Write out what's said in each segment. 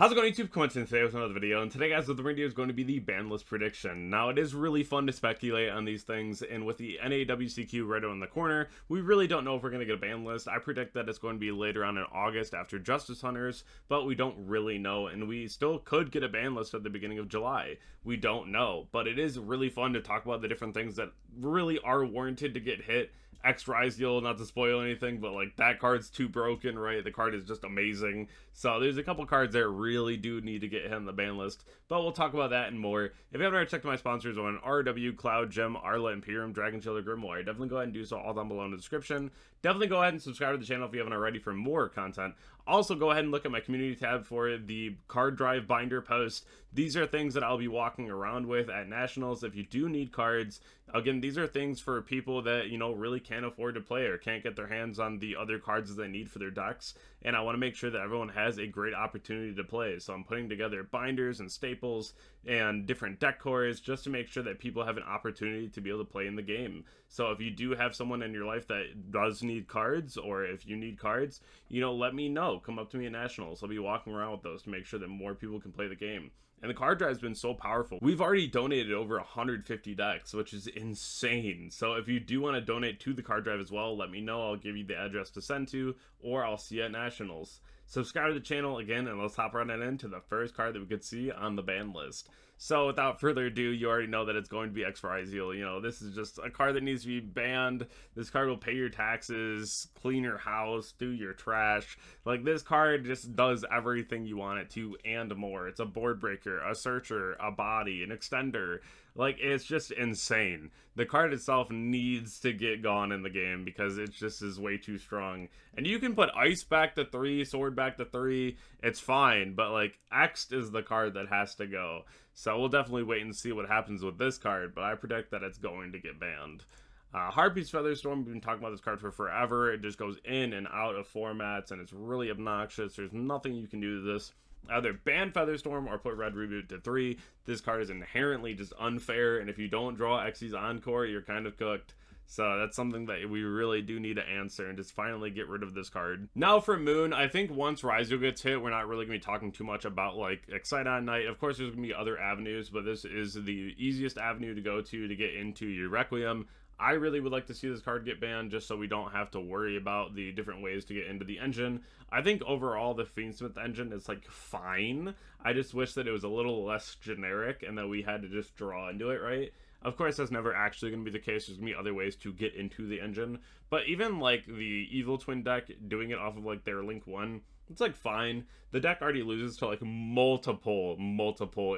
How's it going, YouTube? Coincidence today with another video, and today, guys, the video is going to be the ban list prediction. Now, it is really fun to speculate on these things, and with the NAWCQ right on the corner, we really don't know if we're going to get a ban list. I predict that it's going to be later on in August after Justice Hunters, but we don't really know, and we still could get a ban list at the beginning of July. We don't know, but it is really fun to talk about the different things that really are warranted to get hit. Ext Ryzeal, not to spoil anything, but like that card's too broken, right? The card is just amazing. So there's a couple cards that really do need to get hit on the ban list, but we'll talk about that and more. If you haven't already checked my sponsors on RW, Cloud, Gem, Arla, Imperium, Dragonshield, or Grimoire, definitely go ahead and do so all down below in the description. Definitely go ahead and subscribe to the channel if you haven't already for more content. Also, go ahead and look at my community tab for the card drive binder post. These are things that I'll be walking around with at Nationals if you do need cards. Again, these are things for people that, you know, really can't afford to play or can't get their hands on the other cards that they need for their decks. And I want to make sure that everyone has a great opportunity to play. So I'm putting together binders and staples and different deck cores just to make sure that people have an opportunity to be able to play in the game. So if you do have someone in your life that does need cards, or if you need cards, you know, let me know. Come up to me at Nationals. I'll be walking around with those to make sure that more people can play the game. And the card drive has been so powerful. We've already donated over 150 decks, which is insane. So if you do want to donate to the card drive as well, let me know. I'll give you the address to send to, or I'll see you at Nationals. Subscribe to the channel again, and let's hop right into the first card that we could see on the ban list. So without further ado, you already know that it's going to be Ext Ryzeal. You know, this is just a card that needs to be banned. This card will pay your taxes, clean your house, do your trash. Like, this card just does everything you want it to and more. It's a board breaker, a searcher, a body, an extender. Like, it's just insane. The card itself needs to get gone in the game because it just is way too strong. And you can put Ice back to 3, Sword back to 3, it's fine, but like, Ext is the card that has to go. So we'll definitely wait and see what happens with this card, but I predict that it's going to get banned. Harpie's Featherstorm, we've been talking about this card for forever. It just goes in and out of formats, and it's really obnoxious. There's nothing you can do to this. Either ban Featherstorm or put Red Reboot to 3. This card is inherently just unfair, and if you don't draw Xyz's Encore, you're kind of cooked. So that's something that we really do need to answer and just finally get rid of this card. Now for Moon, I think once Ryzeal gets hit, we're not really going to be talking too much about like Excite on Night. Of course, there's going to be other avenues, but this is the easiest avenue to go to get into your Requiem. I really would like to see this card get banned just so we don't have to worry about the different ways to get into the engine. I think overall the Fiendsmith engine is like fine. I just wish that it was a little less generic and that we had to just draw into it, right? Of course, that's never actually going to be the case. There's going to be other ways to get into the engine. But even like the Evil Twin deck, doing it off of like their Link 1, it's like fine. The deck already loses to like multiple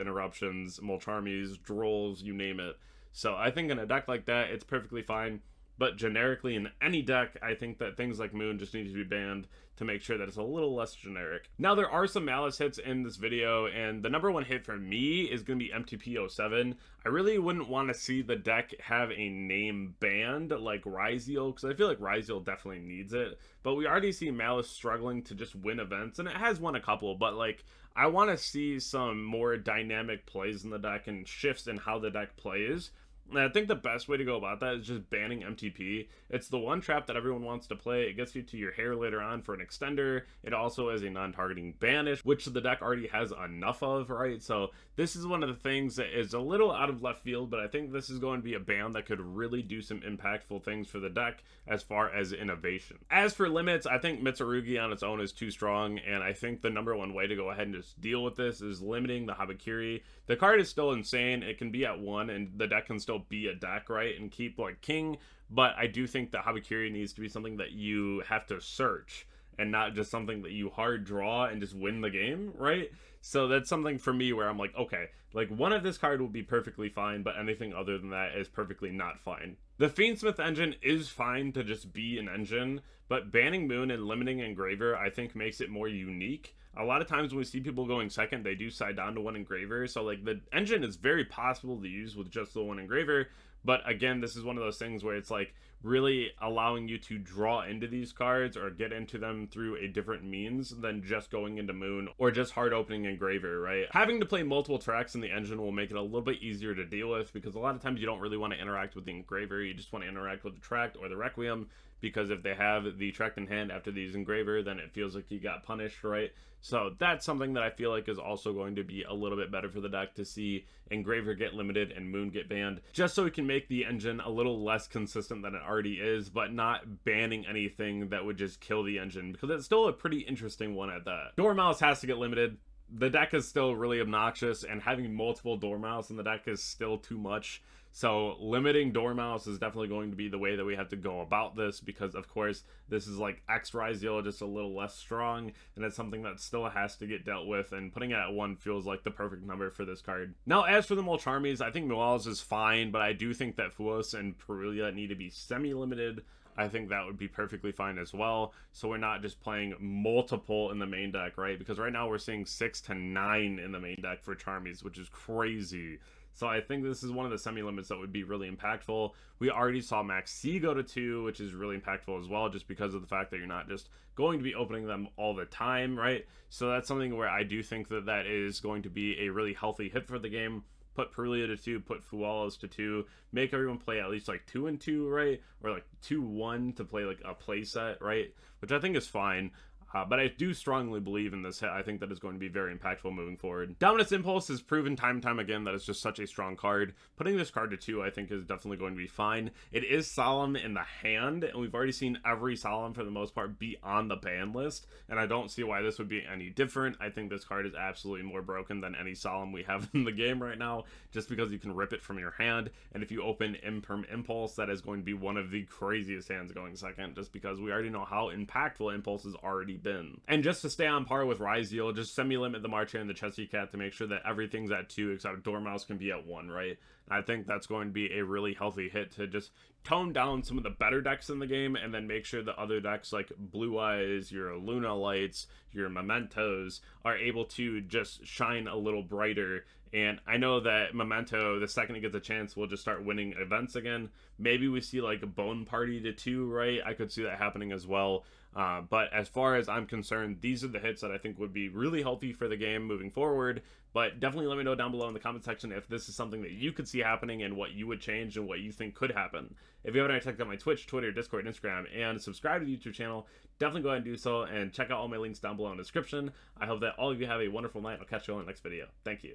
interruptions, Mulcharmies, Drolls, you name it. So I think in a deck like that, it's perfectly fine. But generically in any deck, I think that things like Moon just need to be banned to make sure that it's a little less generic. Now, there are some Maliss hits in this video, and the number one hit for me is going to be MTP07. I really wouldn't want to see the deck have a name banned like Ryzeal, because I feel like Ryzeal definitely needs it. But we already see Maliss struggling to just win events, and it has won a couple, but like, I want to see some more dynamic plays in the deck and shifts in how the deck plays. And I think the best way to go about that is just banning MTP. It's the one trap that everyone wants to play. It gets you to your hair later on for an extender. It also is a non-targeting banish, which the deck already has enough of, right? So this is one of the things that is a little out of left field, but I think this is going to be a ban that could really do some impactful things for the deck as far as innovation. As for limits, I think Mitsurugi on its own is too strong, and I think the number one way to go ahead and just deal with this is limiting the Habakiri. The card is still insane. It can be at 1, and the deck can still be a deck, right, and keep like king, but I do think that Habakiri needs to be something that you have to search and not just something that you hard draw and just win the game, right? So that's something for me where I'm like, okay, like one of this card will be perfectly fine, but anything other than that is perfectly not fine. The Fiendsmith engine is fine to just be an engine, but banning Moon and limiting Engraver I think makes it more unique. A lot of times when we see people going second, they do side down to 1 Engraver, so like the engine is very possible to use with just the 1 Engraver, but again, this is one of those things where it's like really allowing you to draw into these cards or get into them through a different means than just going into Moon or just hard opening Engraver, right? Having to play multiple tracks in the engine will make it a little bit easier to deal with because a lot of times you don't really want to interact with the Engraver, you just want to interact with the track or the Requiem. because if they have the Trek in hand after these Engraver, then it feels like he got punished, right? So that's something that I feel like is also going to be a little bit better for the deck, to see Engraver get limited and Moon get banned, just so we can make the engine a little less consistent than it already is, but not banning anything that would just kill the engine, because it's still a pretty interesting one at that. Dormouse has to get limited. The deck is still really obnoxious, and having multiple Dormouse in the deck is still too much. So limiting Dormouse is definitely going to be the way that we have to go about this, because of course this is like Ext Ryzeal, just a little less strong, and it's something that still has to get dealt with, and putting it at 1 feels like the perfect number for this card. Now, as for the Mulcharmies, I think Maliss is fine, but I do think that Fuos and Perulia need to be semi-limited. I think that would be perfectly fine as well, so we're not just playing multiple in the main deck, right? Because right now we're seeing 6 to 9 in the main deck for Charmies, which is crazy. So I think this is one of the semi-limits that would be really impactful. We already saw Max C go to 2, which is really impactful as well, just because of the fact that you're not just going to be opening them all the time, right? So that's something where I do think that that is going to be a really healthy hit for the game. Put Perulia to 2, put Fualos to 2, make everyone play at least like 2 and 2, right? Or like 2-1 to play like a play set, right? Which I think is fine. But I do strongly believe in this hit. I think that is going to be very impactful moving forward. Dominance Impulse has proven time and time again that it's just such a strong card. Putting this card to 2, I think, is definitely going to be fine. It is Solemn in the hand, and we've already seen every Solemn for the most part be on the ban list, and I don't see why this would be any different. I think this card is absolutely more broken than any Solemn we have in the game right now, just because you can rip it from your hand, and if you open Imperm Impulse, that is going to be one of the craziest hands going second, just because we already know how impactful Impulse has already been. And just to stay on par with Ryzeal, just semi-limit the Marcher and the Chesty Cat to make sure that everything's at 2 except Dormouse can be at 1, right? I think that's going to be a really healthy hit to just tone down some of the better decks in the game, and then make sure the other decks like Blue Eyes, your Luna Lights, your Mementos are able to just shine a little brighter. And I know that Memento, the second it gets a chance, will just start winning events again. Maybe we see like a Bone Party to 2, right? I could see that happening as well. But as far as I'm concerned, these are the hits that I think would be really healthy for the game moving forward. But definitely let me know down below in the comment section if this is something that you could see happening and what you would change and what you think could happen. If you haven't already checked out my Twitch, Twitter, Discord, Instagram, and subscribe to the YouTube channel, definitely go ahead and do so, and check out all my links down below in the description. I hope that all of you have a wonderful night. I'll catch you all in the next video. Thank you.